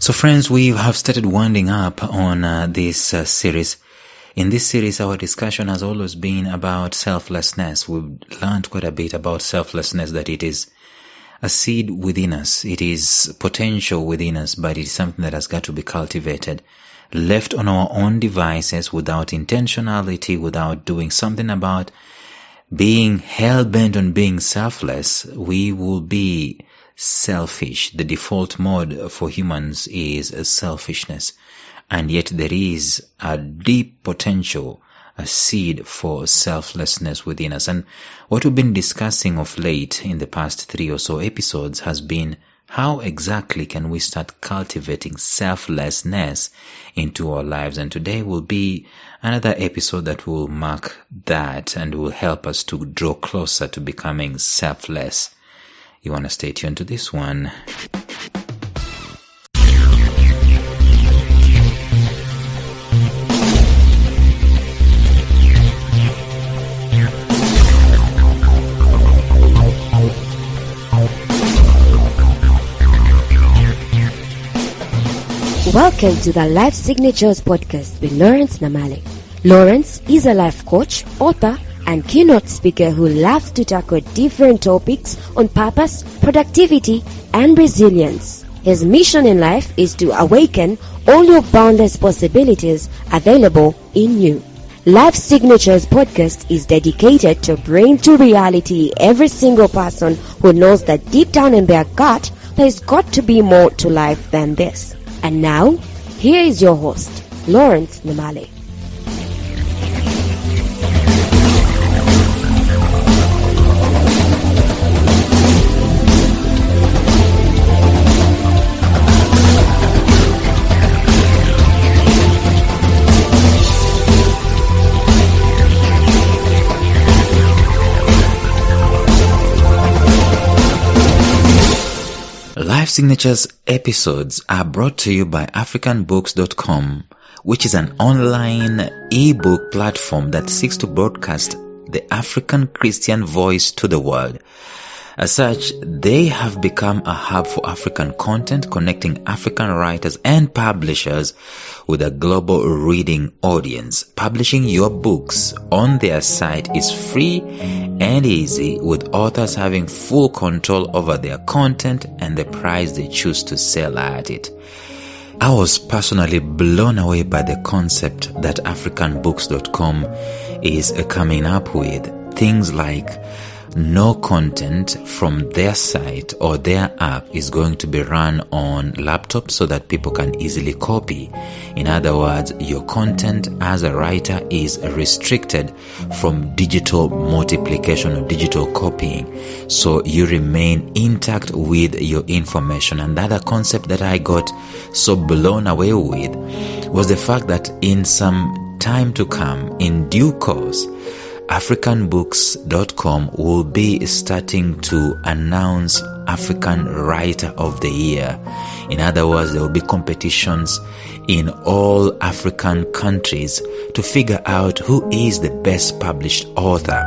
So friends, we have started winding up on this series. In this series, our discussion has always been about selflessness. We've learned quite a bit about selflessness, that it is a seed within us. It is potential within us, but it is something that has got to be cultivated. Left on our own devices without intentionality, without doing something about being hell-bent on being selfless, we will be selfish. The default mode for humans is selfishness. And yet there is a deep potential, a seed for selflessness within us. And what we've been discussing of late in the past 3 or so episodes has been how exactly can we start cultivating selflessness into our lives. And today will be another episode that will mark that and will help us to draw closer to becoming selfless. You want to stay tuned to this one. Welcome to the Life Signatures podcast with Lawrence Namale. Lawrence is a life coach, author, and keynote speaker who loves to tackle different topics on purpose, productivity, and resilience. His mission in life is to awaken all your boundless possibilities available in you. Life Signatures podcast is dedicated to bring to reality every single person who knows that deep down in their gut, there's got to be more to life than this. And now, here is your host, Lawrence Namale. Life Signatures episodes are brought to you by africanbooks.com, which is an online ebook platform that seeks to broadcast the African Christian voice to the world. As such, they have become a hub for African content, connecting African writers and publishers with a global reading audience. Publishing your books on their site is free and easy, with authors having full control over their content and the price they choose to sell at it. I was personally blown away by the concept that africanbooks.com is coming up with. Things like no content from their site or their app is going to be run on laptops so that people can easily copy. In other words, your content as a writer is restricted from digital multiplication or digital copying, so you remain intact with your information. And the other concept that I got so blown away with was the fact that in some time to come, in due course, africanbooks.com will be starting to announce African Writer of the Year. In other words, there will be competitions in all African countries to figure out who is the best published author.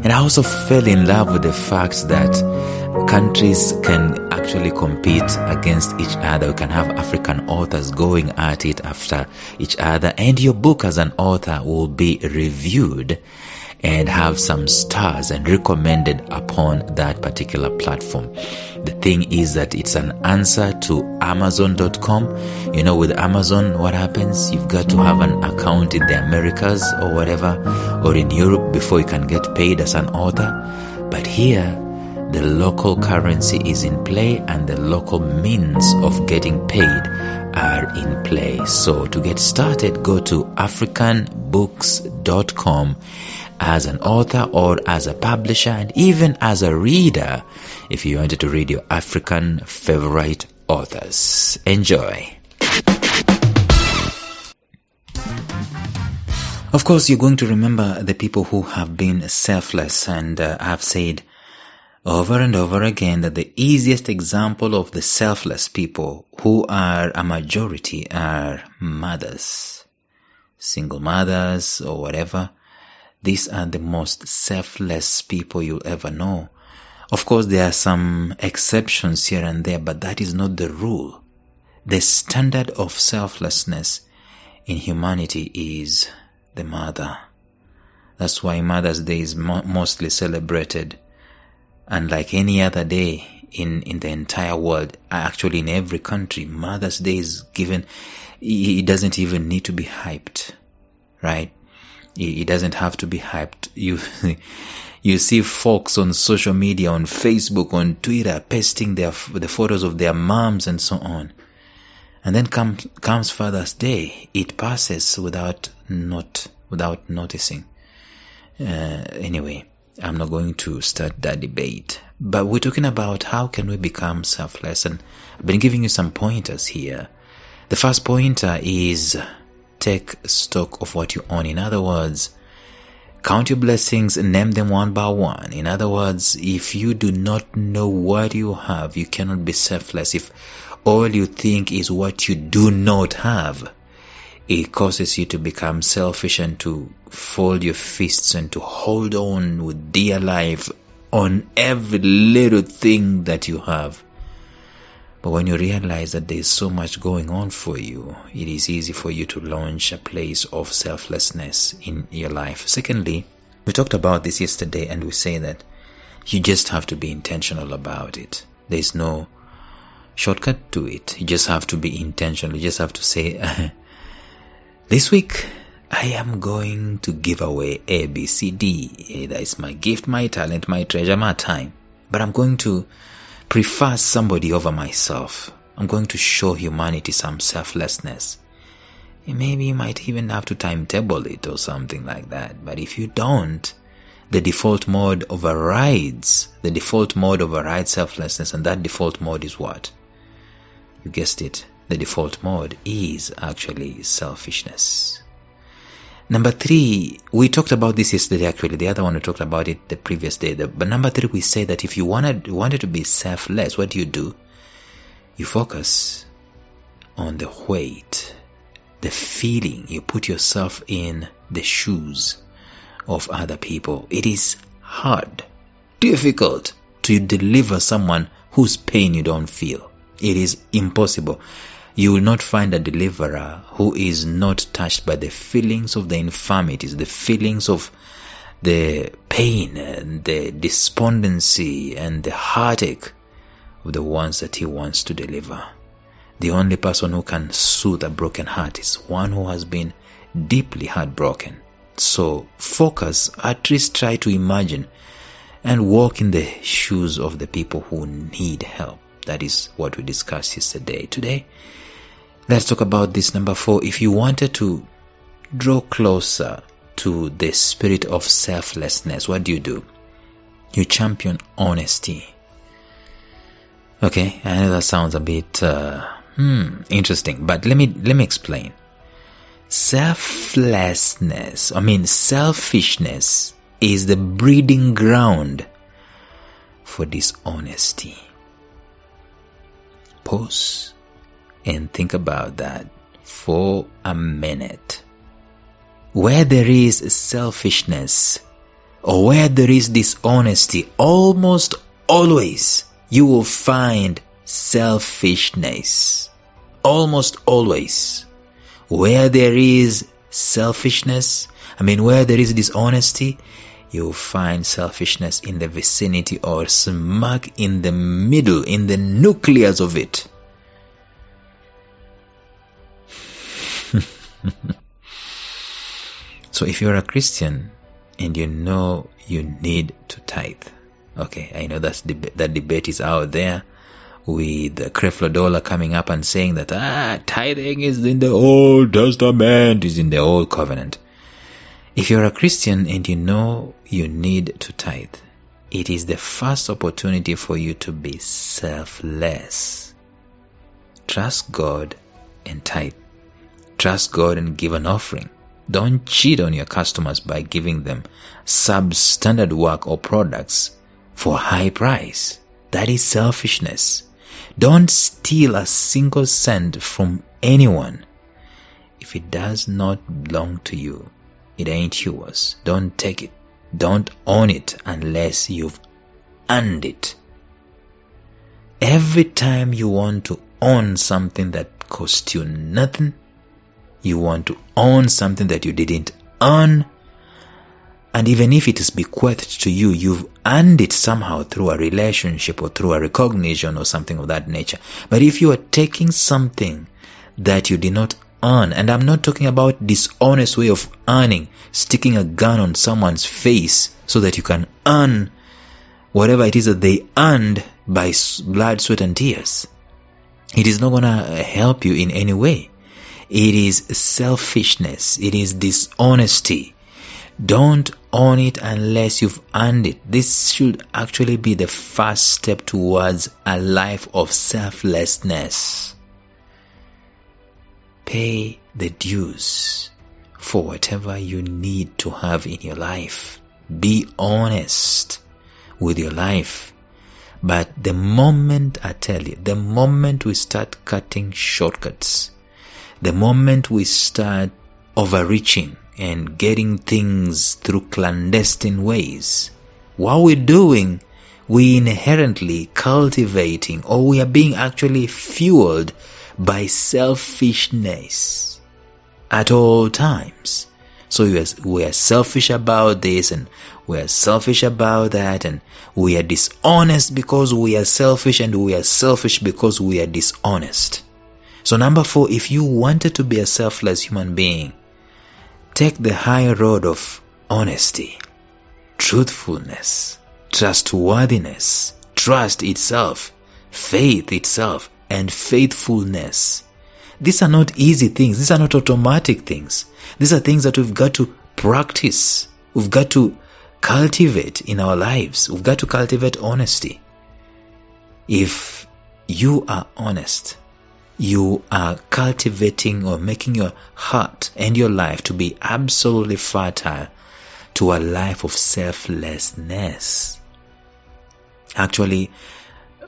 And I also fell in love with the fact that countries can actually compete against each other. We can have African authors going at it after each other, and your book as an author will be reviewed and have some stars and recommended upon that particular platform. The thing is that it's an answer to Amazon.com. You know, with Amazon, what happens? You've got to have an account in the Americas or whatever, or in Europe before you can get paid as an author. But here, the local currency is in play and the local means of getting paid are in play. So to get started, go to africanbooks.com as an author or as a publisher, and even as a reader if you wanted to read your African favorite authors. Enjoy. Of course, you're going to remember the people who have been selfless, and I've said over and over again that the easiest example of the selfless people, who are a majority, are mothers, single mothers or whatever. These are the most selfless people you'll ever know. Of course, there are some exceptions here and there, but that is not the rule. the standard of selflessness in humanity is the mother. That's why Mother's Day is mostly celebrated. Unlike any other day in the entire world, actually in every country, Mother's Day is given. It doesn't even need to be hyped, right? It doesn't have to be hyped. You see folks on social media, on Facebook, on Twitter, pasting the photos of their moms and so on. And then comes Father's Day. It passes without noticing. Anyway, I'm not going to start that debate. But we're talking about how can we become selfless. And I've been giving you some pointers here. The first pointer is take stock of what you own. In other words, count your blessings and name them one by one. In other words, if you do not know what you have, you cannot be selfless. If all you think is what you do not have, it causes you to become selfish and to fold your fists and to hold on with dear life on every little thing that you have. But when you realize that there is so much going on for you, it is easy for you to launch a place of selflessness in your life. Secondly, we talked about this yesterday, and we say that you just have to be intentional about it. There is no shortcut to it. You just have to be intentional. You just have to say, this week, I am going to give away A, B, C, D. That is my gift, my talent, my treasure, my time. But I'm going to prefer somebody over myself. I'm going to show humanity some selflessness. And maybe you might even have to timetable it or something like that. But if you don't, the default mode overrides. The default mode overrides selflessness, and that default mode is what? You guessed it. The default mode is actually selfishness. Number 3, we talked about this yesterday actually. The other one we talked about it the previous day. But number 3, we say that if you wanted to be selfless, what do? You focus on the weight, the feeling. You put yourself in the shoes of other people. It is hard, difficult to deliver someone whose pain you don't feel. It is impossible. You will not find a deliverer who is not touched by the feelings of the infirmities, the feelings of the pain and the despondency and the heartache of the ones that he wants to deliver. The only person who can soothe a broken heart is one who has been deeply heartbroken. So focus, at least try to imagine and walk in the shoes of the people who need help. That is what we discussed yesterday. Today, let's talk about this number 4. If you wanted to draw closer to the spirit of selflessness, what do? You champion honesty. Okay, I know that sounds a bit interesting, but let me explain. Selfishness is the breeding ground for dishonesty. Pause and think about that for a minute. Where there is selfishness or where there is dishonesty, almost always you will find selfishness. Almost always. Where there is selfishness, where there is dishonesty, you'll find selfishness in the vicinity or smack in the middle, in the nucleus of it. So if you're a Christian and you know you need to tithe, okay, I know that debate is out there with Creflo Dollar coming up and saying that tithing is in the Old Testament, is in the Old Covenant. If you're a Christian and you know you need to tithe, it is the first opportunity for you to be selfless. Trust God and tithe. Trust God and give an offering. Don't cheat on your customers by giving them substandard work or products for high price. That is selfishness. Don't steal a single cent from anyone. If it does not belong to you, it ain't yours. Don't take it. Don't own it unless you've earned it. Every time you want to own something that that cost you nothing. You want to own something that you didn't earn. And even if it is bequeathed to you, you've earned it somehow through a relationship or through a recognition or something of that nature. But if you are taking something that you did not earn, and I'm not talking about dishonest way of earning, sticking a gun on someone's face so that you can earn whatever it is that they earned by blood, sweat, and tears. It is not going to help you in any way. It is selfishness. It is dishonesty. Don't own it unless you've earned it. This should actually be the first step towards a life of selflessness. Pay the dues for whatever you need to have in your life. Be honest with your life. But the moment, I tell you, the moment we start cutting shortcuts, the moment we start overreaching and getting things through clandestine ways, what we're doing, we inherently cultivating, or we are being actually fueled by selfishness at all times. So we are selfish about this, and we are selfish about that, and we are dishonest because we are selfish, and we are selfish because we are dishonest. So number 4, if you wanted to be a selfless human being, take the high road of honesty, truthfulness, trustworthiness, trust itself, faith itself, and faithfulness. These are not easy things. These are not automatic things. These are things that we've got to practice. We've got to cultivate in our lives. We've got to cultivate honesty. If you are honest, you are cultivating or making your heart and your life to be absolutely fertile to a life of selflessness. Actually,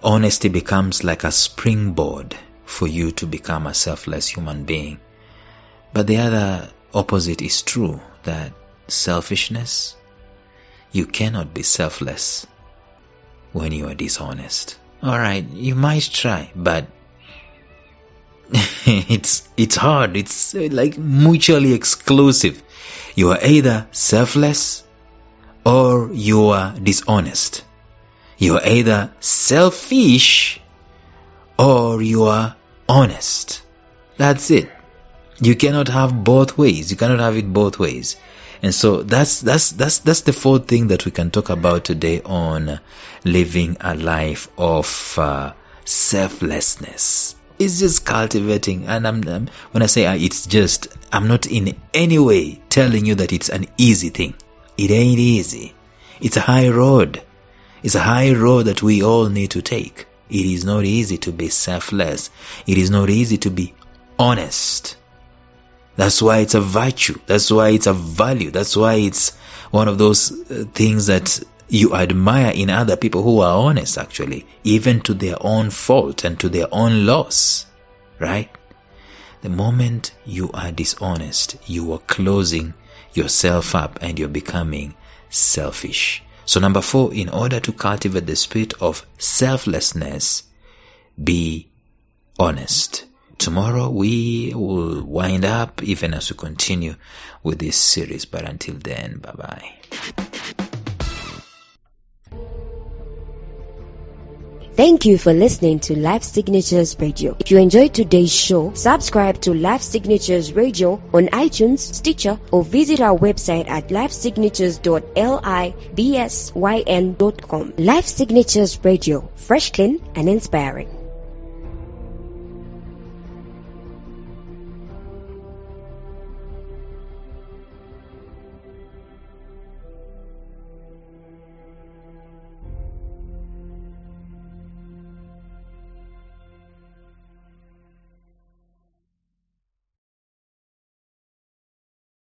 honesty becomes like a springboard for you to become a selfless human being. But the other opposite is true, that selfishness, you cannot be selfless when you are dishonest. Alright, you might try, but it's hard. It's like mutually exclusive. You are either selfless or you are dishonest. You are either selfish or you are honest. That's it. You cannot have both ways. You cannot have it both ways. And so that's the 4th thing that we can talk about today on living a life of selflessness. It's just cultivating, and when I say it's just, I'm not in any way telling you that it's an easy thing. It ain't easy. It's a high road. It's a high road that we all need to take. It is not easy to be selfless. It is not easy to be honest. That's why it's a virtue. That's why it's a value. That's why it's one of those things that you admire in other people who are honest, actually, even to their own fault and to their own loss, right? The moment you are dishonest, you are closing yourself up and you're becoming selfish. So number 4, in order to cultivate the spirit of selflessness, be honest. Tomorrow we will wind up even as we continue with this series. But until then, bye-bye. Thank you for listening to Life Signatures Radio. If you enjoyed today's show, subscribe to Life Signatures Radio on iTunes, Stitcher, or visit our website at lifesignatures.libsyn.com. Life Signatures Radio, fresh, clean, and inspiring.